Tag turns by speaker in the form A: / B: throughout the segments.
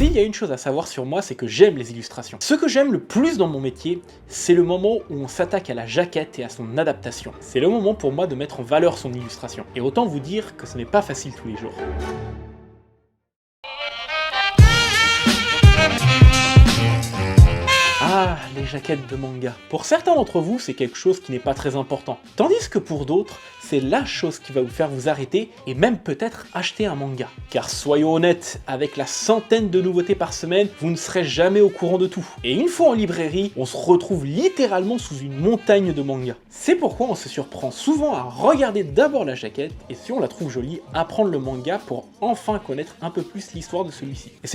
A: S'il y a une chose à savoir sur moi, c'est que j'aime les illustrations. Ce que j'aime le plus dans mon métier, c'est le moment où on s'attaque à la jaquette et à son adaptation. C'est le moment pour moi de mettre en valeur son illustration. Et autant vous dire que ce n'est pas facile tous les jours. Ah, les jaquettes de manga. Pour certains d'entre vous, c'est quelque chose qui n'est pas très important. Tandis que pour d'autres, c'est la chose qui va vous faire vous arrêter et même peut-être acheter un manga. Car soyons honnêtes, avec la centaine de nouveautés par semaine, vous ne serez jamais au courant de tout. Et une fois en librairie, on se retrouve littéralement sous une montagne de mangas. C'est pourquoi on se surprend souvent à regarder d'abord la jaquette et si on la trouve jolie, à prendre le manga pour enfin connaître un peu plus l'histoire de celui-ci. Et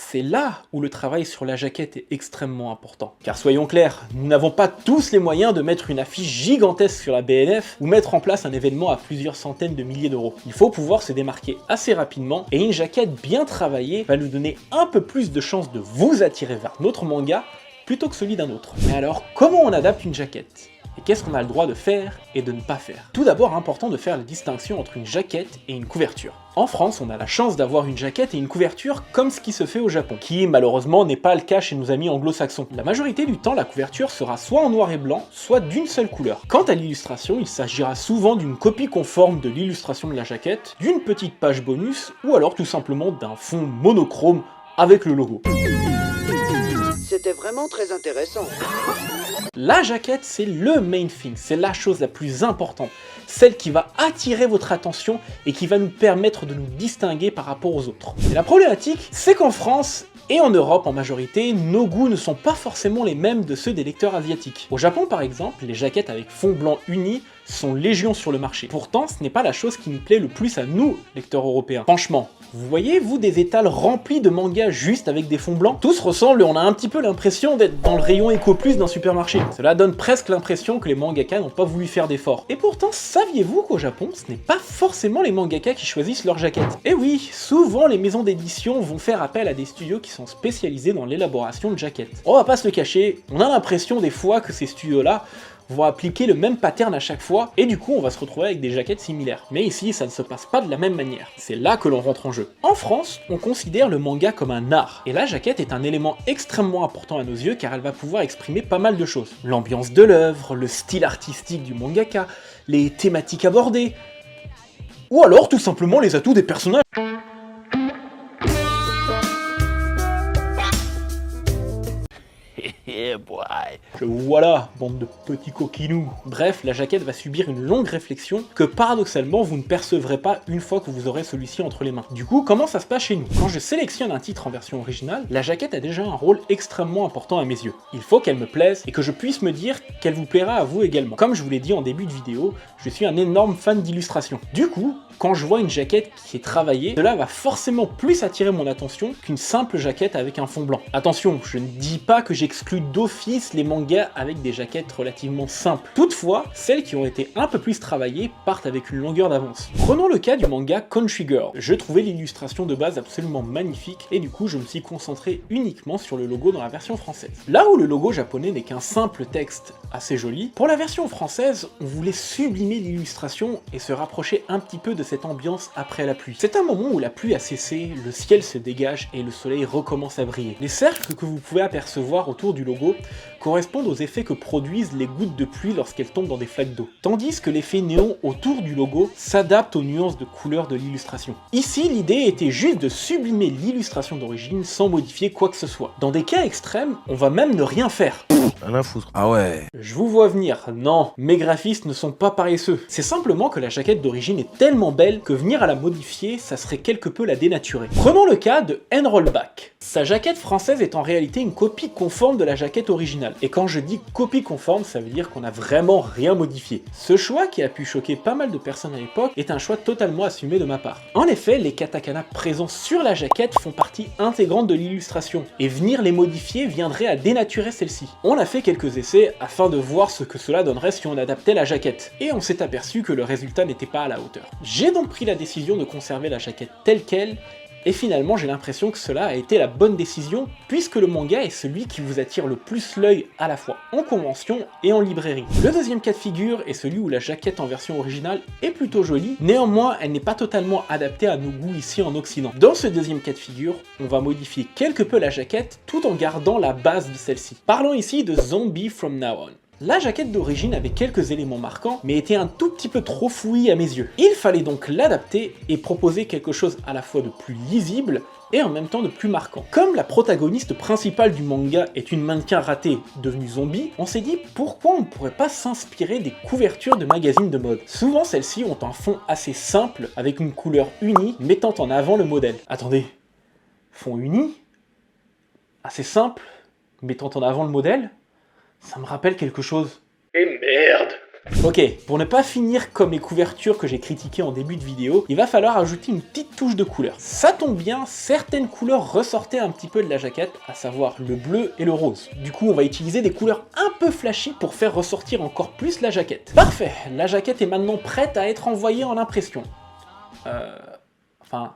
A: c'est là où le travail sur la jaquette est extrêmement important. Car soyons clairs, nous n'avons pas tous les moyens de mettre une affiche gigantesque sur la BNF ou mettre en place un événement à plusieurs centaines de milliers d'euros. Il faut pouvoir se démarquer assez rapidement et une jaquette bien travaillée va nous donner un peu plus de chances de vous attirer vers notre manga plutôt que celui d'un autre. Mais alors, comment on adapte une jaquette ? Et qu'est-ce qu'on a le droit de faire et de ne pas faire? Tout d'abord, important de faire la distinction entre une jaquette et une couverture. En France, on a la chance d'avoir une jaquette et une couverture comme ce qui se fait au Japon, qui malheureusement n'est pas le cas chez nos amis anglo-saxons. La majorité du temps, la couverture sera soit en noir et blanc, soit d'une seule couleur. Quant à l'illustration, il s'agira souvent d'une copie conforme de l'illustration de la jaquette, d'une petite page bonus, ou alors tout simplement d'un fond monochrome avec le logo.
B: C'était vraiment très intéressant.
A: La jaquette, c'est le main thing, c'est la chose la plus importante, celle qui va attirer votre attention et qui va nous permettre de nous distinguer par rapport aux autres. Et la problématique, c'est qu'en France, et en Europe en majorité, nos goûts ne sont pas forcément les mêmes de ceux des lecteurs asiatiques. Au Japon par exemple, les jaquettes avec fond blanc uni sont légion sur le marché. Pourtant, ce n'est pas la chose qui nous plaît le plus à nous, lecteurs européens. Franchement, vous voyez, vous, des étals remplis de mangas juste avec des fonds blancs? Tout se ressemble et on a un petit peu l'impression d'être dans le rayon Eco Plus d'un supermarché. Cela donne presque l'impression que les mangaka n'ont pas voulu faire d'efforts. Et pourtant, saviez-vous qu'au Japon, ce n'est pas forcément les mangaka qui choisissent leurs jaquettes? Et oui, souvent les maisons d'édition vont faire appel à des studios qui sont spécialisés dans l'élaboration de jaquettes. On va pas se le cacher, on a l'impression des fois que ces studios-là vont appliquer le même pattern à chaque fois, et du coup on va se retrouver avec des jaquettes similaires. Mais ici, ça ne se passe pas de la même manière. C'est là que l'on rentre en jeu. En France, on considère le manga comme un art, et la jaquette est un élément extrêmement important à nos yeux car elle va pouvoir exprimer pas mal de choses. L'ambiance de l'œuvre, le style artistique du mangaka, les thématiques abordées, ou alors tout simplement les atouts des personnages. Voilà, bande de petits coquinous. Bref, la jaquette va subir une longue réflexion que paradoxalement vous ne percevrez pas une fois que vous aurez celui-ci entre les mains. Du coup, comment ça se passe chez nous? Quand je sélectionne un titre en version originale, la jaquette a déjà un rôle extrêmement important à mes yeux. Il faut qu'elle me plaise et que je puisse me dire qu'elle vous plaira à vous également. Comme je vous l'ai dit en début de vidéo, je suis un énorme fan d'illustration. Du coup, quand je vois une jaquette qui est travaillée, cela va forcément plus attirer mon attention qu'une simple jaquette avec un fond blanc. Attention, je ne dis pas que j'exclus d'office les mangas avec des jaquettes relativement simples. Toutefois, celles qui ont été un peu plus travaillées partent avec une longueur d'avance. Prenons le cas du manga Country Girl. Je trouvais l'illustration de base absolument magnifique et du coup je me suis concentré uniquement sur le logo dans la version française. Là où le logo japonais n'est qu'un simple texte assez joli, pour la version française, on voulait sublimer l'illustration et se rapprocher un petit peu de cette ambiance après la pluie. C'est un moment où la pluie a cessé, le ciel se dégage et le soleil recommence à briller. Les cercles que vous pouvez apercevoir autour du logo correspondent aux effets que produisent les gouttes de pluie lorsqu'elles tombent dans des flaques d'eau. Tandis que l'effet néon autour du logo s'adapte aux nuances de couleur de l'illustration. Ici, l'idée était juste de sublimer l'illustration d'origine sans modifier quoi que ce soit. Dans des cas extrêmes, on va même ne rien faire.
C: Rien à foutre. Ah ouais.
A: Je vous vois venir, non, mes graphistes ne sont pas paresseux. C'est simplement que la jaquette d'origine est tellement belle que venir à la modifier, ça serait quelque peu la dénaturer. Prenons le cas de N-Rollback. Sa jaquette française est en réalité une copie conforme de la jaquette originale. Et quand je dis copie conforme, ça veut dire qu'on n'a vraiment rien modifié. Ce choix, qui a pu choquer pas mal de personnes à l'époque, est un choix totalement assumé de ma part. En effet, les katakana présents sur la jaquette font partie intégrante de l'illustration, et venir les modifier viendrait à dénaturer celle-ci. On a fait quelques essais afin de voir ce que cela donnerait si on adaptait la jaquette, et on s'est aperçu que le résultat n'était pas à la hauteur. J'ai donc pris la décision de conserver la jaquette telle qu'elle, Et finalement, j'ai l'impression que cela a été la bonne décision, puisque le manga est celui qui vous attire le plus l'œil à la fois en convention et en librairie. Le deuxième cas de figure est celui où la jaquette en version originale est plutôt jolie, néanmoins elle n'est pas totalement adaptée à nos goûts ici en Occident. Dans ce deuxième cas de figure, on va modifier quelque peu la jaquette tout en gardant la base de celle-ci. Parlons ici de Zombie From Now On. La jaquette d'origine avait quelques éléments marquants, mais était un tout petit peu trop fouillis à mes yeux. Il fallait donc l'adapter et proposer quelque chose à la fois de plus lisible et en même temps de plus marquant. Comme la protagoniste principale du manga est une mannequin ratée devenue zombie, on s'est dit pourquoi on ne pourrait pas s'inspirer des couvertures de magazines de mode. Souvent celles-ci ont un fond assez simple, avec une couleur unie, mettant en avant le modèle. Attendez, fond uni? Assez simple, mettant en avant le modèle? Ça me rappelle quelque chose.
C: Et merde!
A: Ok, pour ne pas finir comme les couvertures que j'ai critiquées en début de vidéo, il va falloir ajouter une petite touche de couleur. Ça tombe bien, certaines couleurs ressortaient un petit peu de la jaquette, à savoir le bleu et le rose. Du coup, on va utiliser des couleurs un peu flashy pour faire ressortir encore plus la jaquette. Parfait, la jaquette est maintenant prête à être envoyée en impression. Enfin,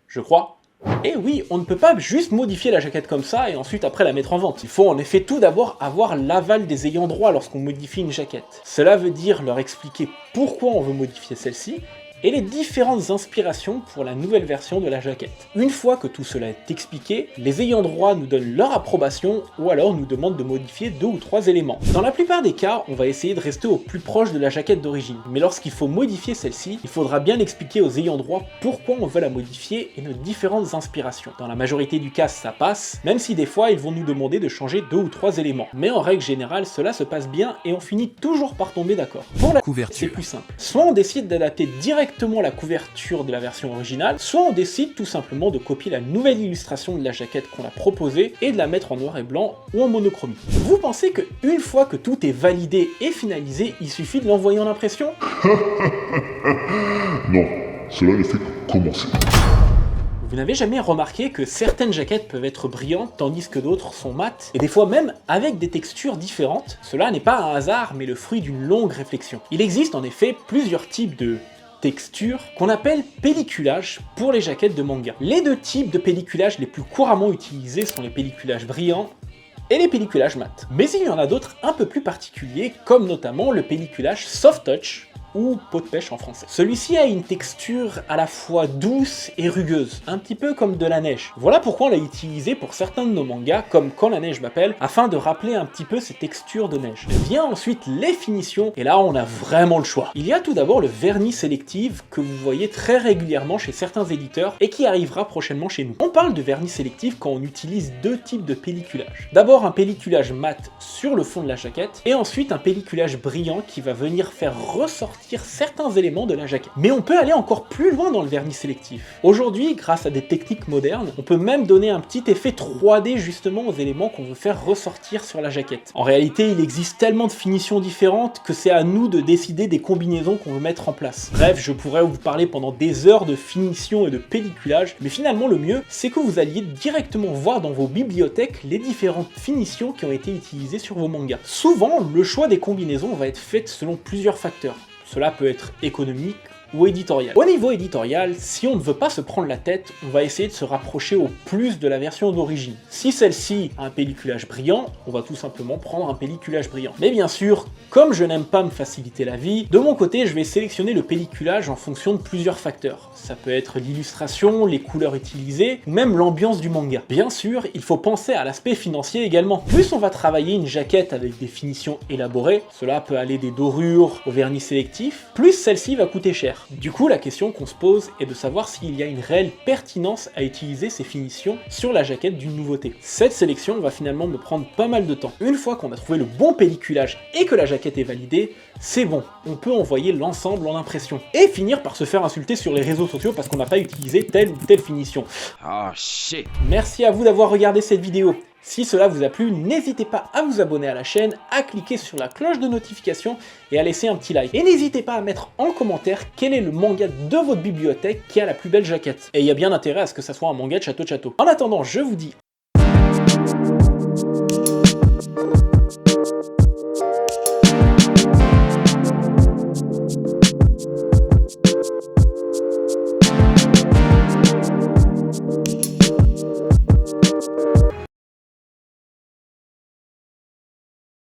A: je crois. Et oui, on ne peut pas juste modifier la jaquette comme ça et ensuite après la mettre en vente. Il faut en effet tout d'abord avoir l'aval des ayants droit lorsqu'on modifie une jaquette. Cela veut dire leur expliquer pourquoi on veut modifier celle-ci, et les différentes inspirations pour la nouvelle version de la jaquette. Une fois que tout cela est expliqué, les ayants droit nous donnent leur approbation ou alors nous demandent de modifier 2 ou 3 éléments. Dans la plupart des cas, on va essayer de rester au plus proche de la jaquette d'origine, mais lorsqu'il faut modifier celle-ci, il faudra bien expliquer aux ayants droit pourquoi on veut la modifier et nos différentes inspirations. Dans la majorité du cas, ça passe, même si des fois ils vont nous demander de changer 2 ou 3 éléments. Mais en règle générale, cela se passe bien et on finit toujours par tomber d'accord. Pour la couverture, c'est plus simple. Soit on décide d'adapter directement la couverture de la version originale, soit on décide tout simplement de copier la nouvelle illustration de la jaquette qu'on a proposée et de la mettre en noir et blanc ou en monochromie. Vous pensez que une fois que tout est validé et finalisé, il suffit de l'envoyer en impression?
D: Non, cela ne fait que commencer.
A: Vous n'avez jamais remarqué que certaines jaquettes peuvent être brillantes tandis que d'autres sont mates, et des fois même avec des textures différentes? Cela n'est pas un hasard mais le fruit d'une longue réflexion. Il existe en effet plusieurs types de texture qu'on appelle pelliculage pour les jaquettes de manga. Les deux types de pelliculage les plus couramment utilisés sont les pelliculages brillants et les pelliculages mat. Mais il y en a d'autres un peu plus particuliers, comme notamment le pelliculage soft touch, ou peau de pêche en français. Celui-ci a une texture à la fois douce et rugueuse, un petit peu comme de la neige. Voilà pourquoi on l'a utilisé pour certains de nos mangas, comme Quand la neige m'appelle, afin de rappeler un petit peu ces textures de neige. Vient ensuite les finitions, et là on a vraiment le choix. Il y a tout d'abord le vernis sélectif que vous voyez très régulièrement chez certains éditeurs, et qui arrivera prochainement chez nous. On parle de vernis sélectif quand on utilise deux types de pelliculage. D'abord un pelliculage mat sur le fond de la jaquette, et ensuite un pelliculage brillant qui va venir faire ressortir certains éléments de la jaquette. Mais on peut aller encore plus loin dans le vernis sélectif. Aujourd'hui, grâce à des techniques modernes, on peut même donner un petit effet 3D justement aux éléments qu'on veut faire ressortir sur la jaquette. En réalité, il existe tellement de finitions différentes que c'est à nous de décider des combinaisons qu'on veut mettre en place. Bref, je pourrais vous parler pendant des heures de finition et de pelliculage, mais finalement le mieux, c'est que vous alliez directement voir dans vos bibliothèques les différentes finitions qui ont été utilisées sur vos mangas. Souvent, le choix des combinaisons va être fait selon plusieurs facteurs. Cela peut être économique ou éditorial. Au niveau éditorial, si on ne veut pas se prendre la tête, on va essayer de se rapprocher au plus de la version d'origine. Si celle-ci a un pelliculage brillant, on va tout simplement prendre un pelliculage brillant. Mais bien sûr, comme je n'aime pas me faciliter la vie, de mon côté, je vais sélectionner le pelliculage en fonction de plusieurs facteurs. Ça peut être l'illustration, les couleurs utilisées, ou même l'ambiance du manga. Bien sûr, il faut penser à l'aspect financier également. Plus on va travailler une jaquette avec des finitions élaborées, cela peut aller des dorures au vernis sélectif, plus celle-ci va coûter cher. Du coup, la question qu'on se pose est de savoir s'il y a une réelle pertinence à utiliser ces finitions sur la jaquette d'une nouveauté. Cette sélection va finalement me prendre pas mal de temps. Une fois qu'on a trouvé le bon pelliculage et que la jaquette est validée, c'est bon, on peut envoyer l'ensemble en impression. Et finir par se faire insulter sur les réseaux sociaux parce qu'on n'a pas utilisé telle ou telle finition.
C: Oh shit.
A: Merci à vous d'avoir regardé cette vidéo. Si cela vous a plu, n'hésitez pas à vous abonner à la chaîne, à cliquer sur la cloche de notification et à laisser un petit like. Et n'hésitez pas à mettre en commentaire quel est le manga de votre bibliothèque qui a la plus belle jaquette. Et il y a bien intérêt à ce que ça soit un manga de Château de Château. En attendant, je vous dis